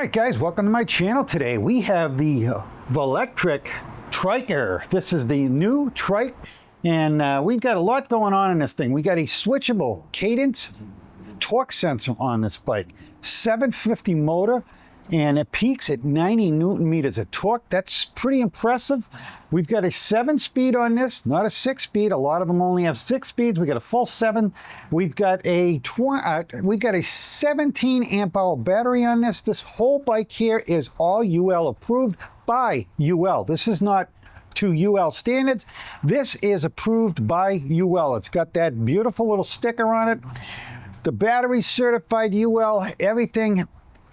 Alright guys, welcome to my channel. Today we have the Velotric Triker. This is the new trike, and we've got a lot going on in this thing. We got a switchable cadence torque sensor on this bike, 750 motor, and it peaks at 90 Newton meters of torque. That's pretty impressive. We've got a 7-speed on this, not a 6-speed. A lot of them only have 6 speeds. We got a full 7. We've got a 17 amp hour battery on this. This whole bike here is all UL approved by UL. This is not to UL standards. This is approved by UL. It's got that beautiful little sticker on it. The battery's certified UL. Everything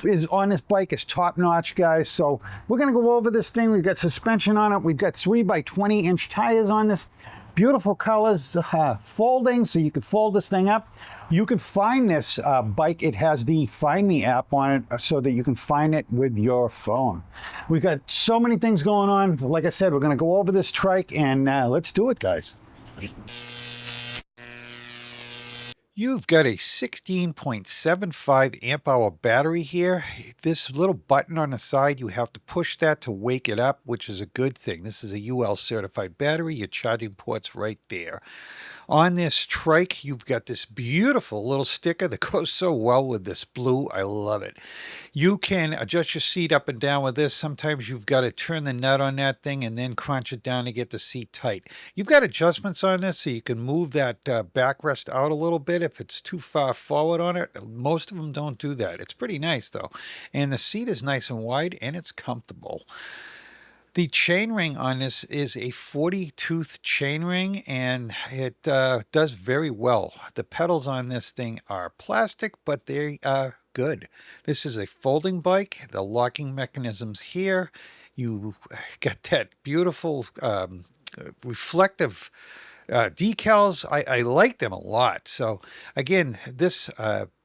is on this bike is top notch, guys. So we're going to go over this thing. We've got suspension on it. We've got 3x20-inch tires on this. Beautiful colors, folding, so you can fold this thing up. You can find this bike. It has the Find Me app on it so that you can find it with your phone. We've got so many things going on. Like I said, we're going to go over this trike, and let's do it, guys. You've got a 16.75 amp hour battery here. This little button on the side, you have to push that to wake it up, which is a good thing. This is a UL certified battery. Your charging port's right there. On this trike, you've got this beautiful little sticker that goes so well with this blue. I love it. You can adjust your seat up and down with this. Sometimes you've got to turn the nut on that thing and then crunch it down to get the seat tight. You've got adjustments on this so you can move that backrest out a little bit if it's too far forward on it. Most of them don't do that. It's pretty nice though. And the seat is nice and wide and it's comfortable. The chainring on this is a 40-tooth chainring, and it does very well. The pedals on this thing are plastic, but they are good. This is a folding bike. The locking mechanism's here. You got that beautiful reflective decals. I like them a lot. So again, this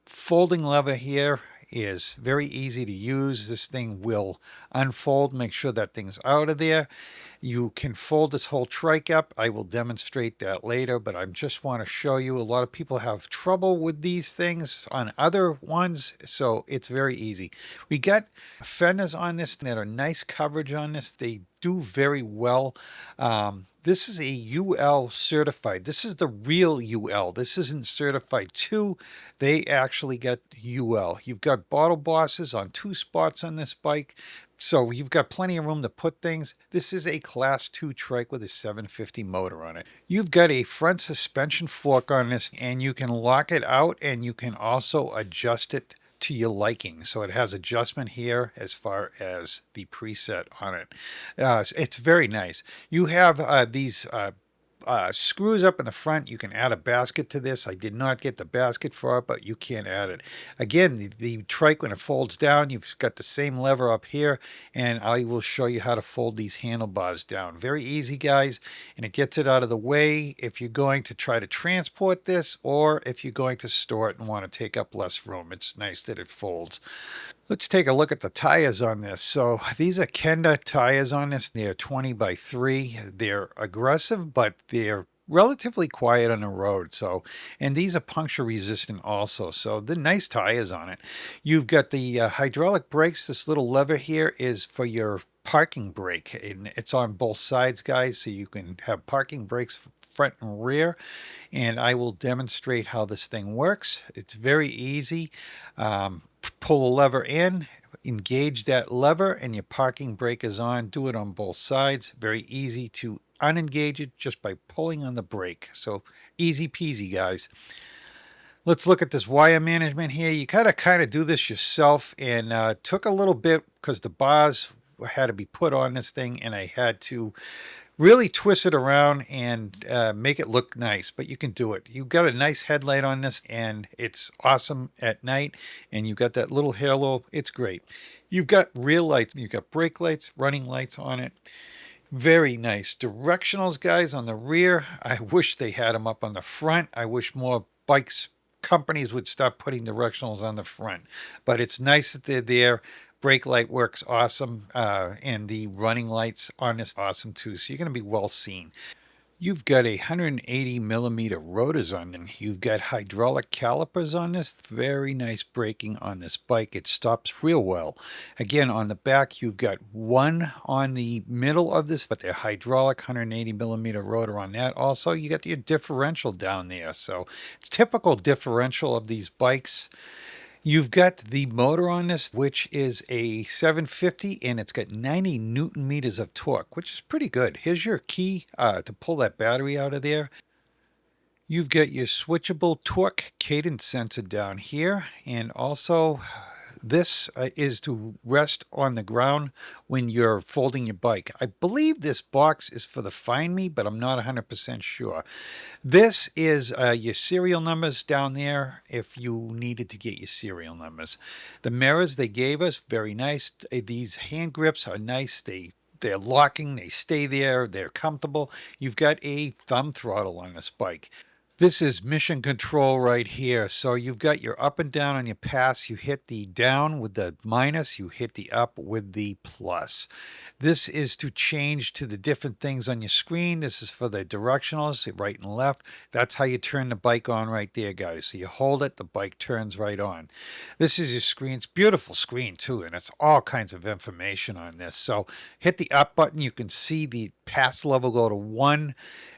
folding lever here is very easy to use. This thing will unfold, make sure that thing's out of there. You can fold this whole trike up. I will demonstrate that later, but I just want to show you. A lot of people have trouble with these things on other ones, so it's very easy. We got fenders on this that are nice coverage on this. They do very well. This is a UL certified. This is the real UL. This isn't certified 2. They actually get UL. You've got bottle bosses on 2 spots on this bike. So you've got plenty of room to put things. This is a class 2 trike with a 750 motor on it. You've got a front suspension fork on this, and you can lock it out, and you can also adjust it to your liking. So it has adjustment here as far as the preset on it. It's very nice. You have these screws up in the front. You can add a basket to this. I did not get the basket for it, but you can add it. Again, the trike, when it folds down, you've got the same lever up here, and I will show you how to fold these handlebars down. Very easy, guys, and it gets it out of the way if you're going to try to transport this, or if you're going to store it and want to take up less room. It's nice that it folds. Let's take a look at the tires on this. So these are Kenda tires on this. They're 20x3. They're aggressive, but they're relatively quiet on the road. So, and these are puncture resistant also. So the nice tires on it. You've got the hydraulic brakes. This little lever here is for your parking brake, and it's on both sides, guys. So you can have parking brakes front and rear, and I will demonstrate how this thing works. It's very easy. Pull a lever in, engage that lever, and your parking brake is on. Do it on both sides. Very easy to unengage it just by pulling on the brake. So easy peasy, guys. Let's look at this wire management here. You kind of do this yourself, and took a little bit because the bars had to be put on this thing, and I had to really twist it around and make it look nice, but you can do it. You've got a nice headlight on this, and it's awesome at night, and you've got that little halo. It's great. You've got rear lights. You've got brake lights, running lights on it. Very nice. Directionals, guys, on the rear. I wish they had them up on the front. I wish more bikes companies would stop putting directionals on the front, but it's nice that they're there. Brake light works awesome, and the running lights on this awesome too, so you're going to be well seen. You've got 180 millimeter rotors on them. You've got hydraulic calipers on this. Very nice braking on this bike. It stops real well. Again, on the back, you've got one on the middle of this, but they're hydraulic 180 millimeter rotor on that. Also, you got your differential down there. So it's typical differential of these bikes. You've got the motor on this, which is a 750, and it's got 90 Newton meters of torque, which is pretty good. Here's your key to pull that battery out of there. You've got your switchable torque cadence sensor down here, and also this is to rest on the ground when you're folding your bike. I believe this box is for the Find Me, but I'm not 100% sure. This is your serial numbers down there if you needed to get your serial numbers. The mirrors they gave us, very nice. These hand grips are nice. They're locking, they stay there, they're comfortable. You've got a thumb throttle on this bike. This is mission control right here. So you've got your up and down on your pass. You hit the down with the minus, you hit the up with the plus. This is to change to the different things on your screen. This is for the directionals, right and left. That's how you turn the bike on right there, guys. So you hold it, the bike turns right on. This is your screen. It's a beautiful screen too, and it's all kinds of information on this. So hit the up button. You can see the pass level go to 1.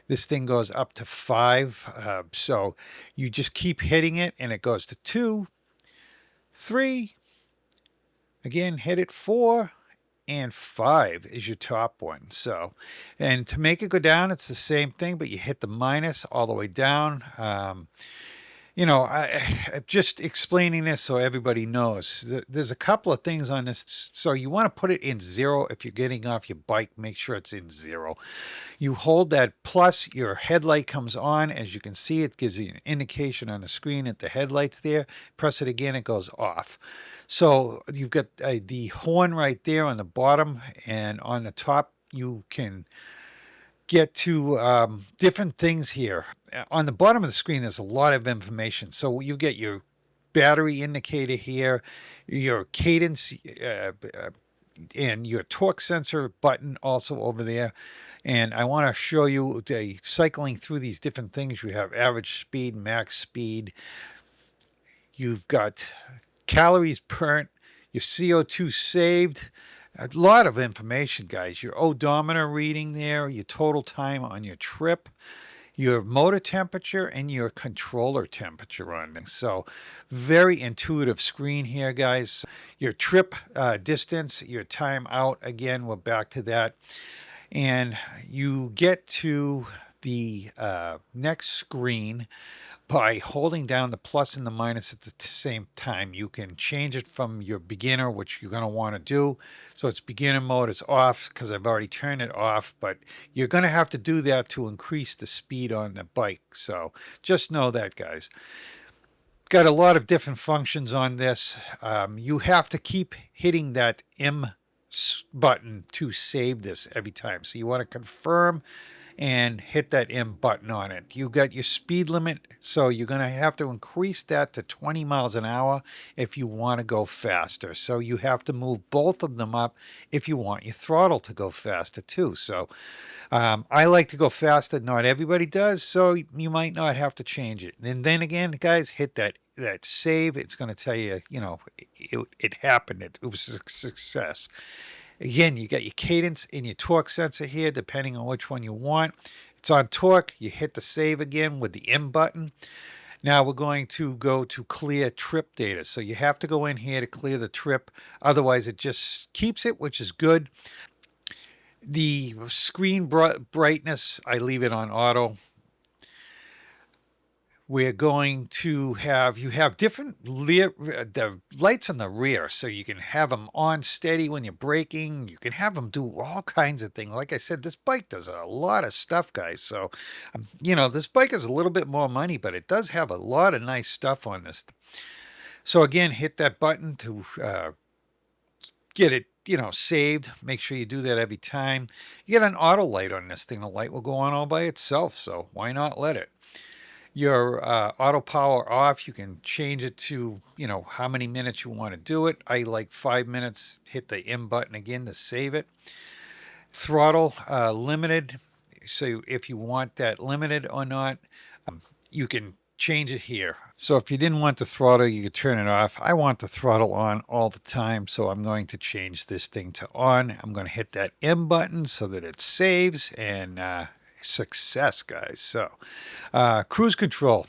This thing goes up to 5. So you just keep hitting it and it goes to 2, 3. Again, hit it 4. And 5 is your top one. So, and to make it go down, it's the same thing, but you hit the minus all the way down. I'm just explaining this so everybody knows. There's a couple of things on this. So you want to put it in 0 if you're getting off your bike. Make sure it's in 0. You hold that plus, your headlight comes on. As you can see, it gives you an indication on the screen that the headlight's there. Press it again, it goes off. So you've got the horn right there on the bottom, and on the top you can get to different things here. On the bottom of the screen, there's a lot of information. So you get your battery indicator here, your cadence, and your torque sensor button also over there. And I want to show you cycling through these different things. You have average speed, max speed. You've got calories burnt, your CO2 saved. A lot of information, guys. Your odometer reading there, your total time on your trip, your motor temperature, and your controller temperature on this. So very intuitive screen here, guys. Your trip distance, your time out. Again, we're back to that. And you get to the next screen by holding down the plus and the minus at the same time. You can change it from your beginner, which you're going to want to do. So it's beginner mode, it's off because I've already turned it off, but you're going to have to do that to increase the speed on the bike. So just know that, guys. Got a lot of different functions on this. You have to keep hitting that M button to save this every time. So you want to confirm and hit that M button on it. You got your speed limit, so you're going to have to increase that to 20 miles an hour if you want to go faster. So you have to move both of them up if you want your throttle to go faster too. So I like to go faster. Not everybody does, so you might not have to change it. And then again, guys, hit that save. It's going to tell you, it happened. It was a success. Again, you got your cadence and your torque sensor here, depending on which one you want. It's on torque. You hit the save again with the M button. Now we're going to go to clear trip data. So you have to go in here to clear the trip. Otherwise, it just keeps it, which is good. The screen brightness, I leave it on auto. We're going to have, you have different the lights in the rear, so you can have them on steady when you're braking. You can have them do all kinds of things. Like I said, this bike does a lot of stuff, guys. So, this bike is a little bit more money, but it does have a lot of nice stuff on this. So again, hit that button to get it, saved. Make sure you do that every time. You get an auto light on this thing. The light will go on all by itself, so why not let it? Your auto power off, you can change it to, how many minutes you want to do it. I like 5 minutes. Hit the M button again to save it. Throttle limited. So if you want that limited or not, you can change it here. So if you didn't want the throttle, you could turn it off. I want the throttle on all the time, so I'm going to change this thing to on. I'm going to hit that M button so that it saves, and success, guys. So cruise control.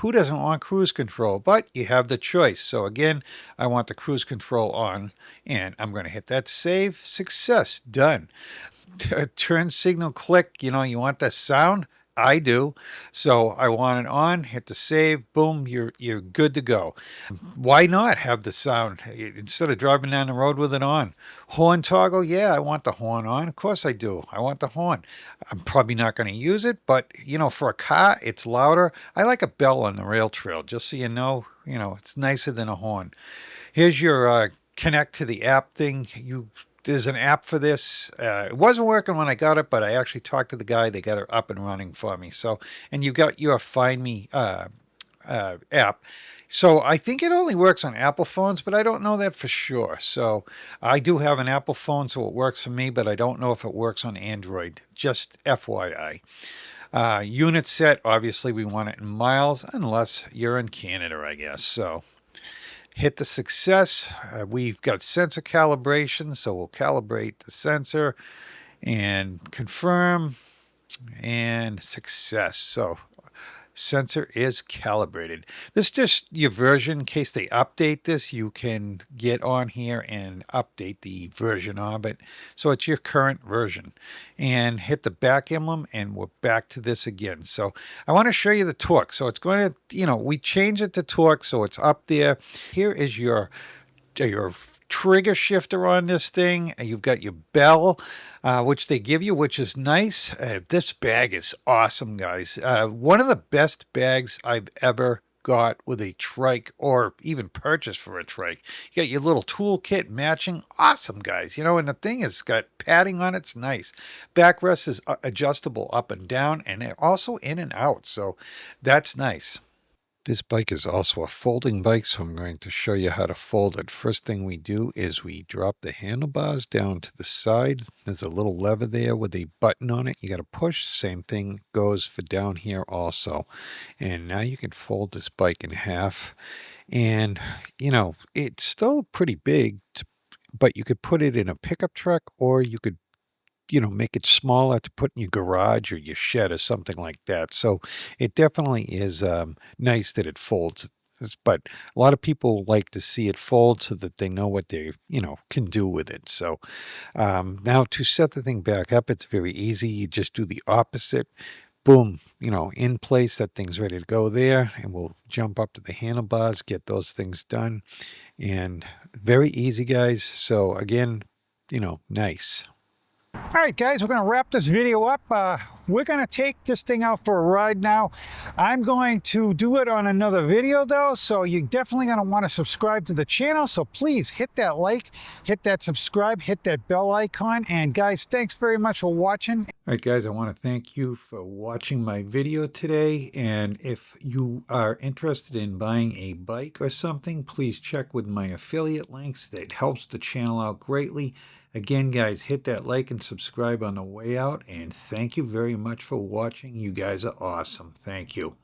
Who doesn't want cruise control? But you have the choice. So again, I want the cruise control on, and I'm going to hit that save. Success. Done. Turn signal click. You know, you want that sound? I do. So I want it on, hit the save, boom, you're good to go. Why not have the sound instead of driving down the road with it on? Horn toggle, yeah, I want the horn on. Of course I do. I want the horn. I'm probably not going to use it, but you know, for a car, it's louder. I like a bell on the rail trail, just so you know, it's nicer than a horn. Here's your connect to the app thing. There's an app for this. It wasn't working when I got it, but I actually talked to the guy. They got it up and running for me. So, and you got your Find Me app. So I think it only works on Apple phones, but I don't know that for sure. So I do have an Apple phone, so it works for me, but I don't know if it works on Android. Just FYI. Unit set, obviously we want it in miles, unless you're in Canada, I guess. So hit the success. We've got sensor calibration, so we'll calibrate the sensor and confirm and success. So sensor is calibrated. This is just your version. In case they update this, you can get on here and update the version of it. So it's your current version. And hit the back emblem, and we're back to this again. So I want to show you the torque. So it's going to, we change it to torque, so it's up there. Here is your trigger shifter on this thing. You've got your bell, which they give you, which is nice. This bag is awesome, guys. One of the best bags I've ever got with a trike, or even purchased for a trike. You got your little toolkit matching. Awesome, guys. And the thing has got padding on it. It's nice. Backrest is adjustable up and down, and also in and out. So that's nice. This bike is also a folding bike, so I'm going to show you how to fold it. First thing we do is we drop the handlebars down to the side. There's a little lever there with a button on it. You got to push. Same thing goes for down here also. And now you can fold this bike in half. And, it's still pretty big, but you could put it in a pickup truck, or you could make it smaller to put in your garage or your shed or something like that. So it definitely is nice that it folds. But a lot of people like to see it fold so that they know what they, can do with it. So now to set the thing back up, it's very easy. You just do the opposite. Boom, in place, that thing's ready to go there. And we'll jump up to the handlebars, get those things done. And very easy, guys. So again, nice. All right, guys, we're going to wrap this video up. We're going to take this thing out for a ride now. I'm going to do it on another video, though, so you're definitely going to want to subscribe to the channel. So please hit that like, hit that subscribe, hit that bell icon. And guys, thanks very much for watching. All right, guys, I want to thank you for watching my video today. And if you are interested in buying a bike or something, please check with my affiliate links. That helps the channel out greatly. Again, guys, hit that like and subscribe on the way out. And thank you very much for watching. You guys are awesome. Thank you.